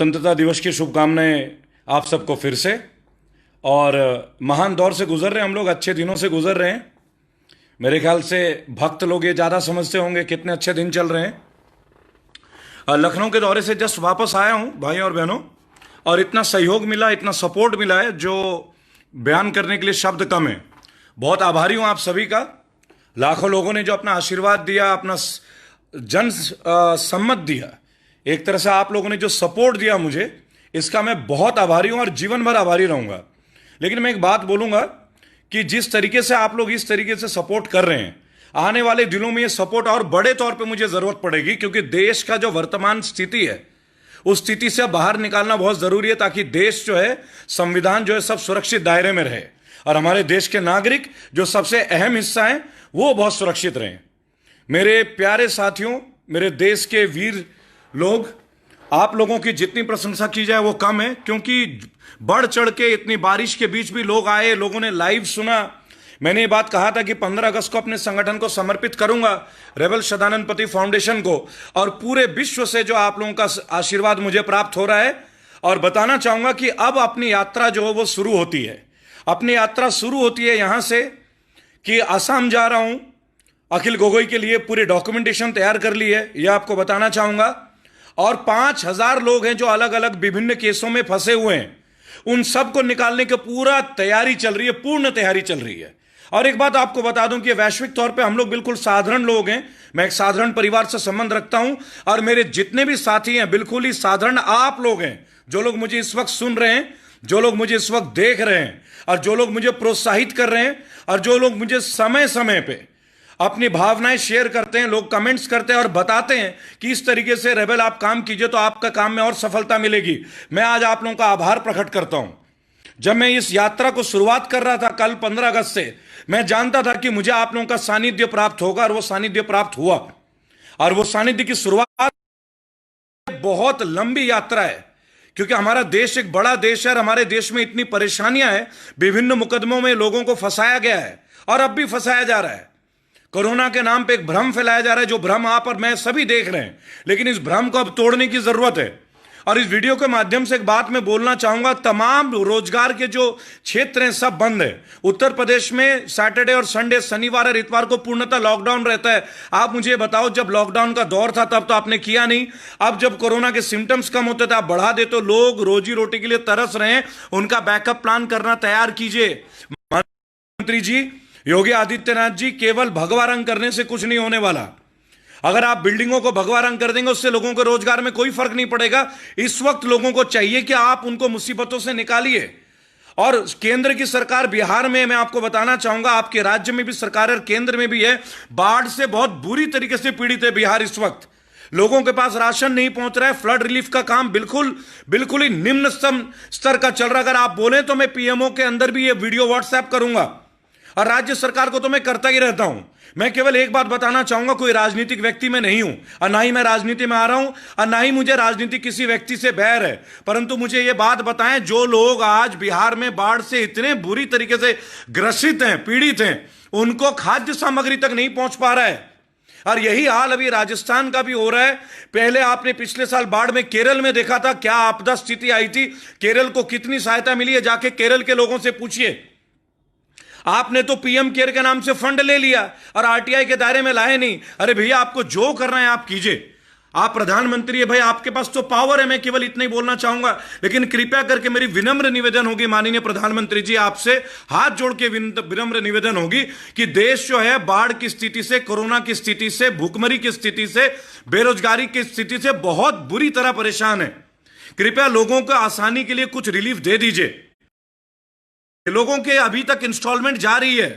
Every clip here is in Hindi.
स्वतंत्रता दिवस की शुभकामनाएं आप सबको फिर से। और महान दौर से गुजर रहे हैं हम लोग, अच्छे दिनों से गुजर रहे हैं। मेरे ख्याल से भक्त लोग ये ज़्यादा समझते होंगे कितने अच्छे दिन चल रहे हैं। लखनऊ के दौरे से जस्ट वापस आया हूँ भाई और बहनों, और इतना सहयोग मिला, इतना सपोर्ट मिला है जो बयान करने के लिए शब्द कम है। बहुत आभारी हूँ आप सभी का। लाखों लोगों ने जो अपना आशीर्वाद दिया, अपना जन सम्मत दिया, एक तरह से आप लोगों ने जो सपोर्ट दिया मुझे, इसका मैं बहुत आभारी हूं और जीवन भर आभारी रहूंगा। लेकिन मैं एक बात बोलूंगा कि जिस तरीके से आप लोग इस तरीके से सपोर्ट कर रहे हैं, आने वाले दिनों में ये सपोर्ट और बड़े तौर पे मुझे जरूरत पड़ेगी, क्योंकि देश का जो वर्तमान स्थिति है उस स्थिति से बाहर निकालना बहुत जरूरी है, ताकि देश जो है, संविधान जो है, सब सुरक्षित दायरे में रहे और हमारे देश के नागरिक जो सबसे अहम हिस्सा है वो बहुत सुरक्षित रहें। मेरे प्यारे साथियों, मेरे देश के वीर लोग, आप लोगों की जितनी प्रशंसा की जाए वो कम है, क्योंकि बढ़ चढ़ के इतनी बारिश के बीच भी लोग आए, लोगों ने लाइव सुना। मैंने ये बात कहा था कि 15 अगस्त को अपने संगठन को समर्पित करूंगा रेबल सदानंद फाउंडेशन को, और पूरे विश्व से जो आप लोगों का आशीर्वाद मुझे प्राप्त हो रहा है। और बताना चाहूंगा कि अब अपनी यात्रा जो है वो शुरू होती है। अपनी यात्रा शुरू होती है यहां से कि असम जा रहा हूं, अखिल गोगोई के लिए पूरी डॉक्यूमेंटेशन तैयार कर ली है, यह आपको बताना चाहूंगा। और 5000 लोग हैं जो अलग अलग विभिन्न केसों में फंसे हुए हैं, उन सबको निकालने की पूरा तैयारी चल रही है, पूर्ण तैयारी चल रही है। और एक बात आपको बता दूं कि वैश्विक तौर पे हम लोग बिल्कुल साधारण लोग हैं। मैं एक साधारण परिवार से संबंध रखता हूं, और मेरे जितने भी साथी हैं बिल्कुल ही साधारण आप लोग हैं। जो लोग मुझे इस वक्त सुन रहे हैं, जो लोग मुझे इस वक्त देख रहे हैं, और जो लोग मुझे प्रोत्साहित कर रहे हैं, और जो लोग मुझे समय समय पे अपनी भावनाएं शेयर करते हैं, लोग कमेंट्स करते हैं और बताते हैं कि इस तरीके से रेबल आप काम कीजिए तो आपका काम में और सफलता मिलेगी। मैं आज आप लोगों का आभार प्रकट करता हूं। जब मैं इस यात्रा को शुरुआत कर रहा था कल 15 अगस्त से, मैं जानता था कि मुझे आप लोगों का सानिध्य प्राप्त होगा, और वो सानिध्य प्राप्त हुआ। और वो सानिध्य की शुरुआत बहुत लंबी यात्रा है, क्योंकि हमारा देश एक बड़ा देश है और हमारे देश में इतनी परेशानियां हैं, विभिन्न मुकदमों में लोगों को फंसाया गया है और अब भी फंसाया जा रहा है। कोरोना के नाम पे एक भ्रम फैलाया जा रहा है, जो भ्रम आप और मैं सभी देख रहे हैं, लेकिन इस भ्रम को अब तोड़ने की जरूरत है। और इस वीडियो के माध्यम से एक बात मैं बोलना चाहूंगा, तमाम रोजगार के जो क्षेत्र हैं सब बंद है। उत्तर प्रदेश में सैटरडे और संडे, शनिवार और इतवार को पूर्णतः लॉकडाउन रहता है। आप मुझे बताओ, जब लॉकडाउन का दौर था तब तो आपने किया नहीं, अब जब कोरोना के सिम्टम्स कम होते थे आप बढ़ा दे, तो लोग रोजी रोटी के लिए तरस रहे हैं। उनका बैकअप प्लान करना तैयार कीजिए। मंत्री जी, योगी आदित्यनाथ जी, केवल भगवा रंग करने से कुछ नहीं होने वाला। अगर आप बिल्डिंगों को भगवा रंग कर देंगे, उससे लोगों के रोजगार में कोई फर्क नहीं पड़ेगा। इस वक्त लोगों को चाहिए कि आप उनको मुसीबतों से निकालिए। और केंद्र की सरकार बिहार में, मैं आपको बताना चाहूंगा, आपके राज्य में भी सरकार और केंद्र में भी है, बाढ़ से बहुत बुरी तरीके से पीड़ित है बिहार। इस वक्त लोगों के पास राशन नहीं पहुंच रहा है। फ्लड रिलीफ का काम बिल्कुल ही निम्न स्तर का चल रहा है। अगर आप बोले तो मैं पीएमओ के अंदर भी ये वीडियो व्हाट्सएप करूंगा, और राज्य सरकार को तो मैं करता ही रहता हूं। मैं केवल एक बात बताना चाहूंगा, कोई राजनीतिक व्यक्ति में नहीं हूं, और ना ही मैं राजनीति में आ रहा हूं, और ना ही मुझे राजनीति किसी व्यक्ति से बैर है। परंतु मुझे यह बात बताएं, जो लोग आज बिहार में बाढ़ से इतने बुरी तरीके से ग्रसित हैं, पीड़ित हैं, उनको खाद्य सामग्री तक नहीं पहुंच पा रहा है। और यही हाल अभी राजस्थान का भी हो रहा है। पहले आपने पिछले साल बाढ़ में केरल में देखा था, क्या आपदा स्थिति आई थी, केरल को कितनी सहायता मिली है, जाके केरल के लोगों से पूछिए। आपने तो पीएम केयर के नाम से फंड ले लिया और आरटीआई के दायरे में लाए नहीं। अरे भैया, आपको जो करना है आप कीजिए, आप प्रधानमंत्री है भाई, आपके पास तो पावर है। मैं केवल इतना ही बोलना चाहूंगा, लेकिन कृपया करके मेरी विनम्र निवेदन होगी माननीय प्रधानमंत्री जी, आपसे हाथ जोड़ के विनम्र निवेदन होगी कि देश जो है बाढ़ की स्थिति से, कोरोना की स्थिति से, भूखमरी की स्थिति से, बेरोजगारी की स्थिति से बहुत बुरी तरह परेशान है। कृपया लोगों को आसानी के लिए कुछ रिलीफ दे दीजिए। लोगों के अभी तक इंस्टॉलमेंट जा रही है,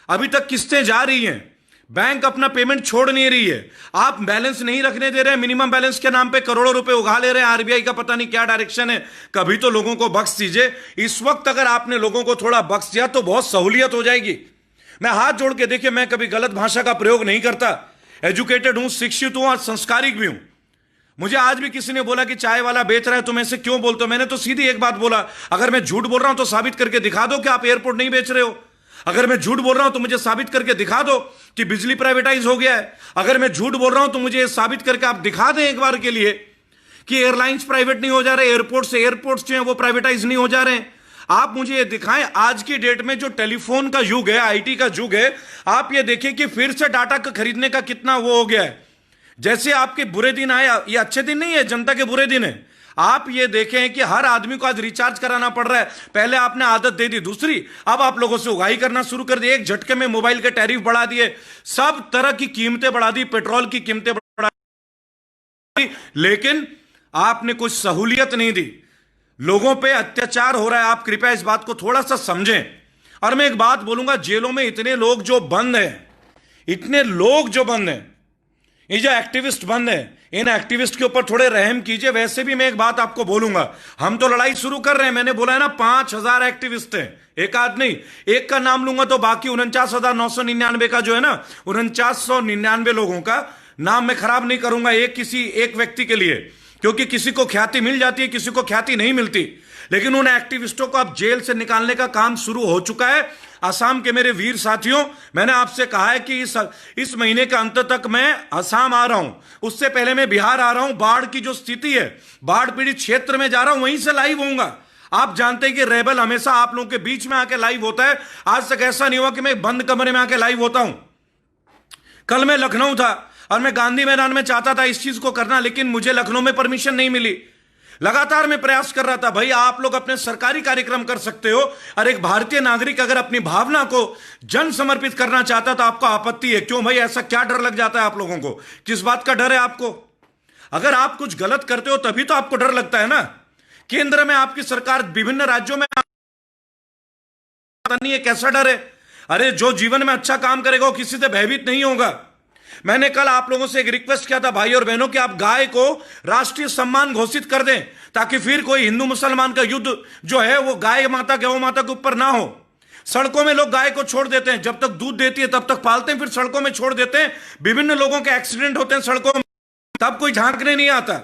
अभी तक किस्तें जा रही हैं, बैंक अपना पेमेंट छोड़ नहीं रही है, आप बैलेंस नहीं रखने दे रहे हैं, मिनिमम बैलेंस के नाम पे करोड़ों रुपए उगा ले रहे हैं। आरबीआई का पता नहीं क्या डायरेक्शन है, कभी तो लोगों को बख्श दीजिए। इस वक्त अगर आपने लोगों को थोड़ा बख्श दिया तो बहुत सहूलियत हो जाएगी। मैं हाथ जोड़ के, देखिए, मैं कभी गलत भाषा का प्रयोग नहीं करता, एजुकेटेड हूं, शिक्षित हूं और संस्कारिक भी हूं। मुझे आज भी किसी ने बोला कि चाय वाला बेच रहा है, तुम ऐसे क्यों बोलते हो? मैंने तो सीधी एक बात बोला, अगर मैं झूठ बोल रहा हूं तो साबित करके दिखा दो कि आप एयरपोर्ट नहीं बेच रहे हो। अगर मैं झूठ बोल रहा हूं तो मुझे साबित करके दिखा दो कि बिजली प्राइवेटाइज हो गया है। अगर मैं झूठ बोल रहा हूं तो मुझे साबित करके आप दिखा दें एक बार के लिए कि एयरलाइंस प्राइवेट नहीं हो जा रहे, एयरपोर्ट्स जो हैं वो प्राइवेटाइज नहीं हो जा रहे हैं। आप मुझे ये दिखाएं, आज की डेट में जो टेलीफोन का युग है, आईटी का युग है, आप ये देखिए कि फिर से डाटा का खरीदने का कितना वो हो गया है। जैसे आपके बुरे दिन आए, ये अच्छे दिन नहीं है, जनता के बुरे दिन है। आप ये देखें कि हर आदमी को आज रिचार्ज कराना पड़ रहा है। पहले आपने आदत दे दी, दूसरी अब आप लोगों से उगाही करना शुरू कर दी, एक झटके में मोबाइल के टैरिफ बढ़ा दिए, सब तरह की कीमतें बढ़ा दी, पेट्रोल की कीमतें बढ़ा दी, लेकिन आपने कुछ सहूलियत नहीं दी। लोगों पे अत्याचार हो रहा है, आप कृपया इस बात को थोड़ा सा समझें। और मैं एक बात बोलूंगा, जेलों में इतने लोग जो बंद हैं, इतने लोग जो बंद हैं, ये जो एक्टिविस्ट बंद है, इन एक्टिविस्ट के ऊपर थोड़े रहम कीजिए। वैसे भी मैं एक बात आपको बोलूंगा, हम तो लड़ाई शुरू कर रहे हैं। मैंने बोला है ना 5000 एक्टिविस्ट हैं, एक आध नहीं, एक का नाम लूंगा तो बाकी 49,999 का जो है ना, 4999 लोगों का नाम मैं खराब नहीं करूंगा एक व्यक्ति के लिए, क्योंकि किसी को ख्याति मिल जाती है, किसी को ख्याति नहीं मिलती। लेकिन उन एक्टिविस्टों को अब जेल से निकालने का काम शुरू हो चुका है। असम के मेरे वीर साथियों, मैंने आपसे कहा है कि इस महीने के अंत तक मैं असम आ रहा हूं, उससे पहले मैं बिहार आ रहा हूं। बाढ़ की जो स्थिति है, बाढ़ पीड़ित क्षेत्र में जा रहा हूं, वहीं से लाइव होऊंगा। आप जानते हैं कि रेबल हमेशा आप लोगों के बीच में आके लाइव होता है। आज तक ऐसा नहीं हुआ कि मैं बंद कमरे में आके लाइव होता हूं। कल मैं लखनऊ था और मैं गांधी मैदान में चाहता था इस चीज को करना, लेकिन मुझे लखनऊ में परमिशन नहीं मिली। लगातार मैं प्रयास कर रहा था, भाई आप लोग अपने सरकारी कार्यक्रम कर सकते हो, और एक भारतीय नागरिक अगर अपनी भावना को जन समर्पित करना चाहता तो आपको आपत्ति है। क्यों भाई, ऐसा क्या डर लग जाता है आप लोगों को? किस बात का डर है आपको? अगर आप कुछ गलत करते हो तभी तो आपको डर लगता है ना। केंद्र में आपकी सरकार, विभिन्न राज्यों में नहीं है, कैसा डर है? अरे जो जीवन में अच्छा काम करेगा वो किसी से भयभीत नहीं होगा। मैंने कल आप लोगों से एक रिक्वेस्ट किया था भाई और बहनों कि आप गाय को राष्ट्रीय सम्मान घोषित कर दें, ताकि फिर कोई हिंदू मुसलमान का युद्ध जो है वो गाय माता गौ माता के ऊपर ना हो। सड़कों में लोग गाय को छोड़ देते हैं, जब तक दूध देती है तब तक पालते हैं, फिर सड़कों में छोड़ देते हैं। विभिन्न लोगों के एक्सीडेंट होते हैं सड़कों में, तब कोई झांकने नहीं आता।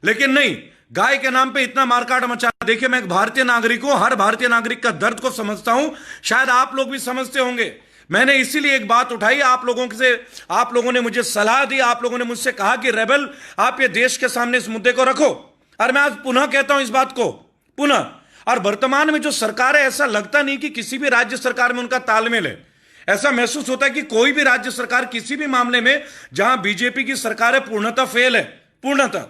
लेकिन नहीं, गाय के नाम पे इतना मारकाट मचा। देखिए, मैं एक भारतीय नागरिक हूं, हर भारतीय नागरिक का दर्द को समझता हूं, शायद आप लोग भी समझते होंगे। मैंने इसीलिए एक बात उठाई आप लोगों ने मुझे सलाह दी, आप लोगों ने मुझसे कहा कि रेबल आप ये देश के सामने इस मुद्दे को रखो, और मैं आज पुनः कहता हूं इस बात को पुनः। और वर्तमान में जो सरकार है, ऐसा लगता नहीं कि किसी भी राज्य सरकार में उनका तालमेल है। ऐसा महसूस होता है कि कोई भी राज्य सरकार किसी भी मामले में, जहां बीजेपी की सरकार है, पूर्णतः फेल है, पूर्णतः।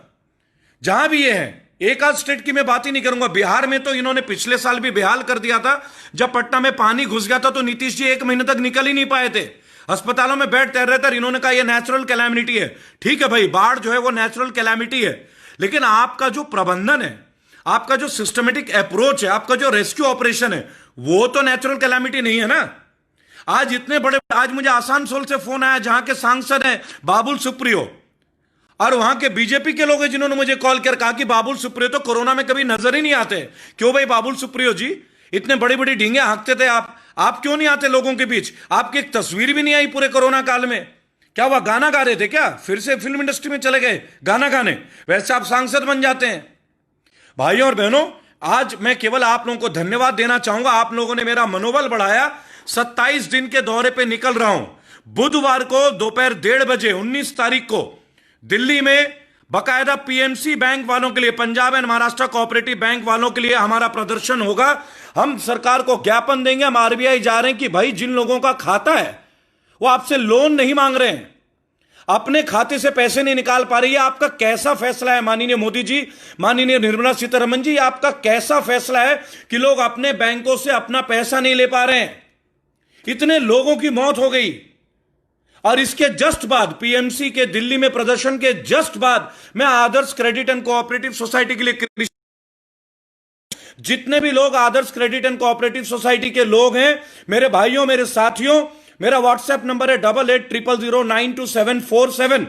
जहां भी ये है, एक आध स्टेट की मैं बात ही नहीं करूंगा। बिहार में तो इन्होंने पिछले साल भी बेहाल कर दिया था, जब पटना में पानी घुस गया था तो नीतीश जी 1 महीने तक निकल ही नहीं पाए थे, अस्पतालों में बेड तैर रहे थे। इन्होंने कहा यह नेचुरल कैलामिटी है। ठीक है भाई, बाढ़ जो है वो नेचुरल कैलामिटी है, लेकिन आपका जो प्रबंधन है, आपका जो सिस्टमेटिक अप्रोच है, आपका जो रेस्क्यू ऑपरेशन है, वो तो नेचुरल कैलामिटी नहीं है ना। आज इतने बड़े, आज मुझे आसनसोल से फोन आया, जहां के सांसद हैं बाबुल सुप्रियो, और वहां के बीजेपी के लोग हैं जिन्होंने मुझे कॉल कर कहा कि बाबुल सुप्रियो तो कोरोना में कभी नजर ही नहीं आते। क्यों भाई बाबुल सुप्रियो जी, इतने बड़ी बड़ी ढींगे हाँकते थे आप क्यों नहीं आते लोगों के बीच? आपकी एक तस्वीर भी नहीं आई पूरे कोरोना काल में। क्या हुआ, गाना गा रहे थे क्या? फिर से फिल्म इंडस्ट्री में चले गए गाना गाने? वैसे आप सांसद बन जाते हैं। भाइयों और बहनों, आज मैं केवल आप लोगों को धन्यवाद देना चाहूंगा। आप लोगों ने मेरा मनोबल बढ़ाया। 27 दिन के दौरे पे निकल रहा हूं। बुधवार को दोपहर 1:30 बजे 19 तारीख को दिल्ली में बकायदा पीएमसी बैंक वालों के लिए, Punjab and Maharashtra cooperative bank वालों के लिए हमारा प्रदर्शन होगा। हम सरकार को ज्ञापन देंगे, हम आरबीआई जा रहे हैं कि भाई जिन लोगों का खाता है वो आपसे लोन नहीं मांग रहे हैं, अपने खाते से पैसे नहीं निकाल पा रही है, आपका कैसा फैसला है माननीय मोदी जी, माननीय निर्मला सीतारमण जी, आपका कैसा फैसला है कि लोग अपने बैंकों से अपना पैसा नहीं ले पा रहे हैं? इतने लोगों की मौत हो गई। और इसके जस्ट बाद, पीएमसी के दिल्ली में प्रदर्शन के जस्ट बाद, मैं आदर्श क्रेडिट एंड कोऑपरेटिव सोसाइटी के लिए, जितने भी लोग आदर्श क्रेडिट एंड कोऑपरेटिव सोसाइटी के लोग हैं, मेरे भाइयों, मेरे साथियों, मेरा व्हाट्सएप नंबर है 8800092747।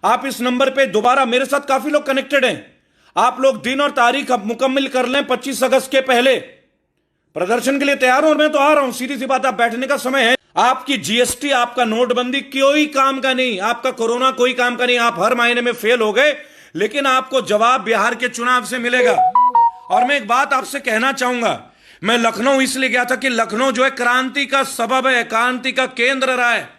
आप इस नंबर पे दोबारा, मेरे साथ काफी लोग कनेक्टेड हैं, आप लोग दिन और तारीख अब मुकम्मल कर लें। 25 अगस्त के पहले प्रदर्शन के लिए तैयार हूं, और मैं तो आ रहा हूं। सीधी सी बात, आप बैठने का समय है। आपकी जीएसटी, आपका नोटबंदी कोई काम का नहीं, आपका कोरोना कोई काम का नहीं। आप हर महीने में फेल हो गए, लेकिन आपको जवाब बिहार के चुनाव से मिलेगा। और मैं एक बात आपसे कहना चाहूंगा, मैं लखनऊ इसलिए गया था कि लखनऊ जो है क्रांति का सबब है, क्रांति का केंद्र रहा है।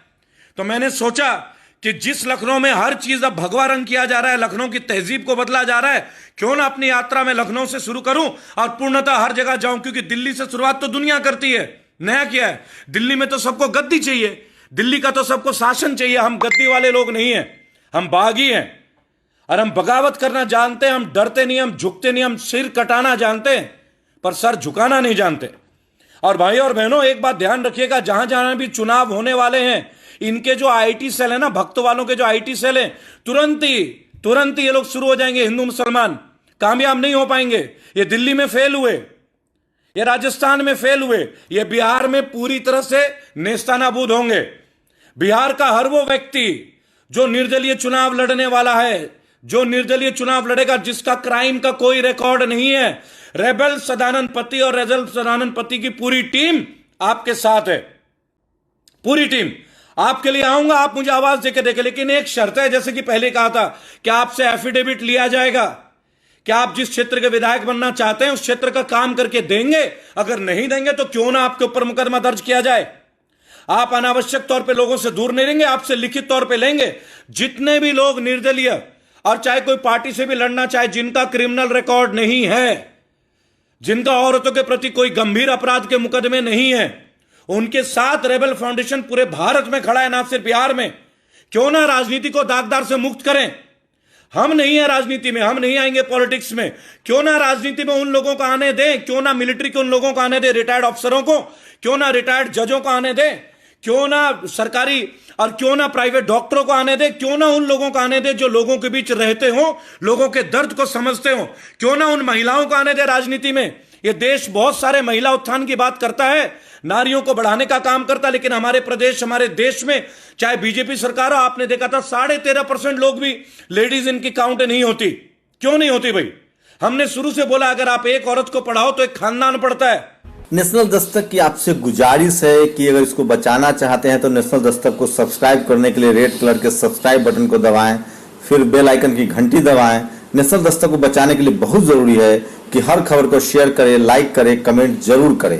तो मैंने सोचा कि जिस लखनऊ में हर चीज अब भगवा रंग किया जा रहा है, लखनऊ की तहजीब को बदला जा रहा है, क्यों ना अपनी यात्रा में लखनऊ से शुरू करूं और पूर्णतः हर जगह जाऊं, क्योंकि दिल्ली से शुरुआत तो दुनिया करती है। नया क्या है, दिल्ली में तो सबको गद्दी चाहिए, दिल्ली का तो सबको शासन चाहिए। हम गद्दी वाले लोग नहीं हैं, हम बागी हैं और हम बगावत करना जानते हैं। हम डरते नहीं, हम झुकते नहीं, हम सिर कटाना जानते हैं पर सर झुकाना नहीं जानते। और भाई और बहनों, एक बात ध्यान रखिएगा, जहां जहां भी चुनाव होने वाले हैं, इनके जो आईटी सेल है ना, भक्त वालों के जो आईटी सेल है, तुरंत ही ये लोग शुरू हो जाएंगे। हिंदू मुसलमान कामयाब नहीं हो पाएंगे। ये दिल्ली में फेल हुए, ये राजस्थान में फेल हुए, ये बिहार में पूरी तरह से नेस्तानाबूद होंगे। बिहार का हर वो व्यक्ति जो निर्दलीय चुनाव लड़ने वाला है, जो निर्दलीय चुनाव लड़ेगा, जिसका क्राइम का कोई रिकॉर्ड नहीं है, रेबल सदानंद पति और रेबल सदानंद पति की पूरी टीम आपके साथ है। पूरी टीम आपके लिए आऊंगा, आप मुझे आवाज देके देखें, लेकिन एक शर्त है, जैसे कि पहले कहा था, क्या आपसे एफिडेविट लिया जाएगा? क्या आप जिस क्षेत्र के विधायक बनना चाहते हैं उस क्षेत्र का काम करके देंगे? अगर नहीं देंगे तो क्यों ना आपके ऊपर मुकदमा दर्ज किया जाए। आप अनावश्यक तौर पे लोगों से दूर नहीं रहेंगे, आपसे लिखित तौर पे लेंगे। जितने भी लोग निर्दलीय और चाहे कोई पार्टी से भी लड़ना चाहे, जिनका क्रिमिनल रिकॉर्ड नहीं है, जिनका औरतों के प्रति कोई गंभीर अपराध के मुकदमे नहीं है, उनके साथ रेबल फाउंडेशन पूरे भारत में खड़ा है, ना सिर्फ बिहार में। क्यों ना राजनीति को दागदार से मुक्त करें। हम नहीं है राजनीति में, हम नहीं आएंगे पॉलिटिक्स में। क्यों ना राजनीति में उन लोगों को आने दें, क्यों ना मिलिट्री के उन लोगों को आने दें, रिटायर्ड अफसरों को, क्यों ना रिटायर्ड जजों को आने दें, क्यों ना सरकारी और क्यों ना प्राइवेट डॉक्टरों को आने दें, क्यों ना उन लोगों को आने दें जो लोगों के बीच रहते हो, लोगों के दर्द को समझते हो, क्यों ना उन महिलाओं को आने दें राजनीति में। यह देश बहुत सारे महिला उत्थान की बात करता है, नारियों को बढ़ाने का काम करता है, लेकिन हमारे प्रदेश, हमारे देश में चाहे बीजेपी सरकार हो, आपने देखा था 13.5% लोग भी लेडीज इनकी काउंट नहीं होती। क्यों नहीं होती भाई? हमने शुरू से बोला अगर आप एक औरत को पढ़ाओ तो एक खानदान पढ़ता है। नेशनल दस्तक की आपसे गुजारिश है कि अगर इसको बचाना चाहते हैं तो नेशनल दस्तक को सब्सक्राइब करने के लिए रेड कलर के सब्सक्राइब बटन को दबाएं, फिर बेल आइकन की घंटी दबाएं। नेशनल दस्तक को बचाने के लिए बहुत जरूरी है कि हर खबर को शेयर करें, लाइक करें, कमेंट जरूर करें।